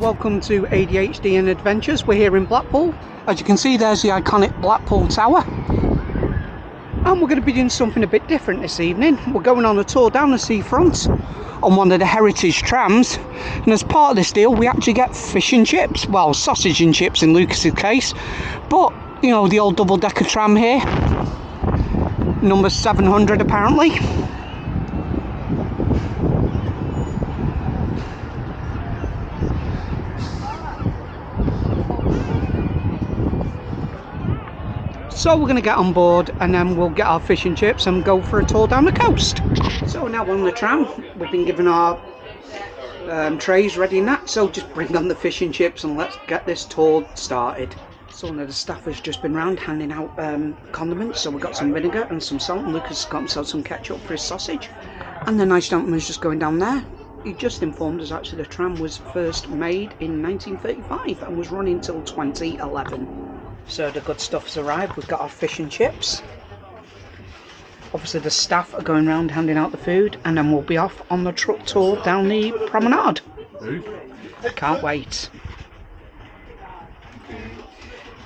welcome to ADHD and Adventures. We're here in Blackpool. As you can see, there's the iconic Blackpool Tower. And we're going to be doing something a bit different this evening. We're going on a tour down the seafront on one of the heritage trams. And as part of this deal, we actually get fish and chips. Well, sausage and chips in Lucas's case. But, you know, the old double-decker tram here. Number 700 apparently. So we're going to get on board and then we'll get our fish and chips and go for a tour down the coast. So now on the tram, we've been given our trays ready and that, so just bring on the fish and chips and let's get this tour started. So one of the staff has just been round handing out condiments, so we've got some vinegar and some salt, and Lucas has got himself some ketchup for his sausage. And the nice gentleman's just going down there. He just informed us actually the tram was first made in 1935 and was running until 2011. So the good stuff's arrived. We've got our fish and chips. Obviously the staff are going around handing out the food, and then we'll be off on the truck tour down the promenade. Can't wait.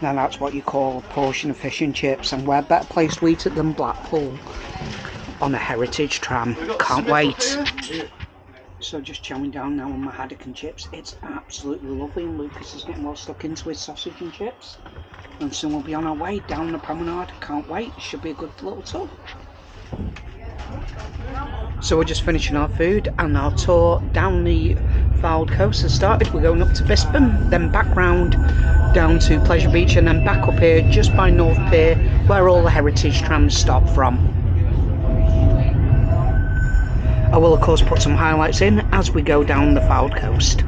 Now that's what you call a portion of fish and chips, and where better place to eat it than Blackpool on a heritage tram. Can't wait. So just chowing down now on my haddock and chips. It's absolutely lovely, and Lucas is getting well stuck into his sausage and chips. And soon we'll be on our way down the promenade. Can't wait. Should be a good little tour. So we're just finishing our food, and our tour down the Fouled Coast has started. We're going up to Bisping, then back round down to Pleasure Beach, and then back up here just by North Pier, where all the heritage trams stop from. I will of course put some highlights in as we go down the Fouled Coast.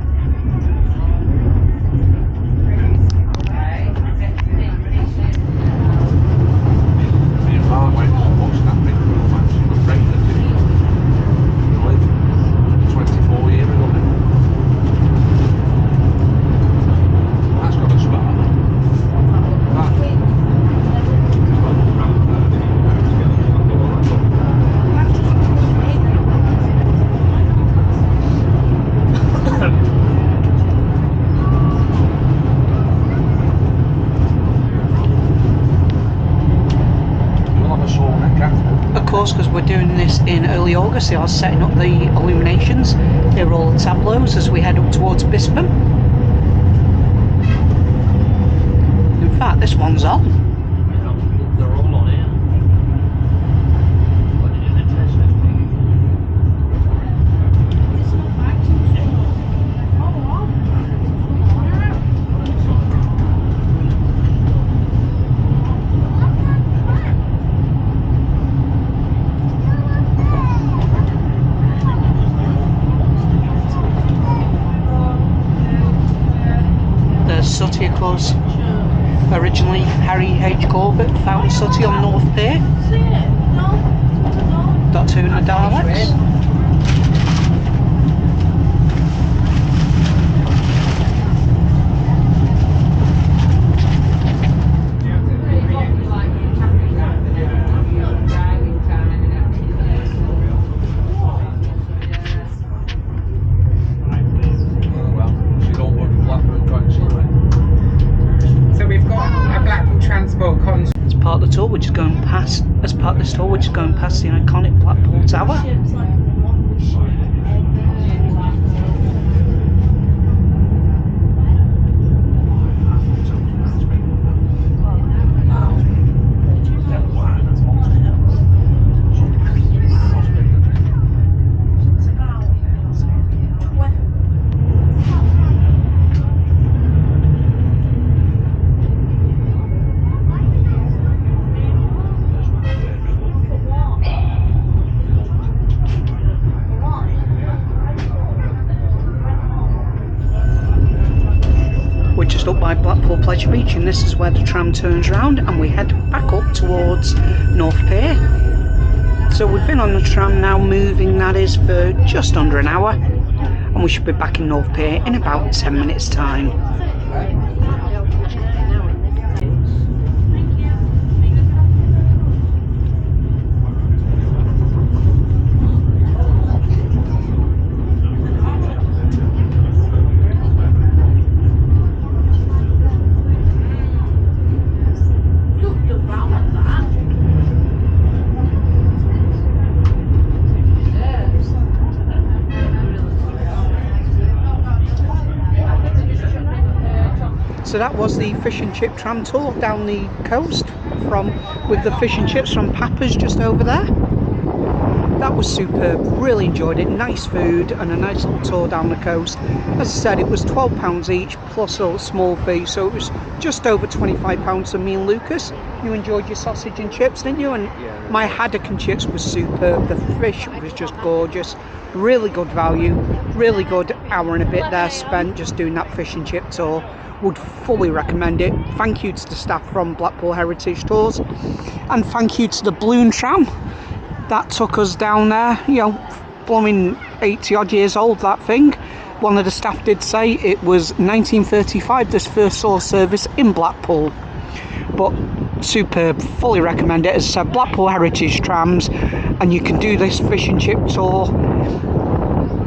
Because we're doing this in early August, they are setting up the illuminations. Here are all the tableaus as we head up towards Bisping. In fact, this one's on. They're all on here. Sooty, of course. Originally Harry H. Corbett found Sooty on North Pier. Doctor Who and the Daleks. As part of the tour, we're just going past. As part of this tour, we're just going past the iconic Blackpool Tower. Just up by Blackpool Pleasure Beach, and this is where the tram turns round and we head back up towards North Pier. So we've been on the tram now, moving that is, for just under an hour, and we should be back in North Pier in about 10 minutes time. So that was the fish and chip tram tour down the coast with the fish and chips from Papa's just over there. That was superb, really enjoyed it, nice food and a nice little tour down the coast. As I said, it was £12 each plus a small fee, so it was just over £25 for me and Lucas. You enjoyed your sausage and chips, didn't you? And Yeah. my haddock and chips was superb, the fish was just gorgeous, really good value, really good hour and a bit there spent just doing that fish and chip tour. Would fully recommend it. Thank you to the staff from Blackpool Heritage Tours, and thank you to the balloon tram that took us down there. You know, blooming 80 odd years old, that thing. One of the staff did say it was 1935 this first saw service in Blackpool, but superb, fully recommend it. As I said, Blackpool Heritage Trams, and you can do this fish and chip tour.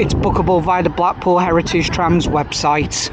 It's bookable via the Blackpool Heritage Trams website.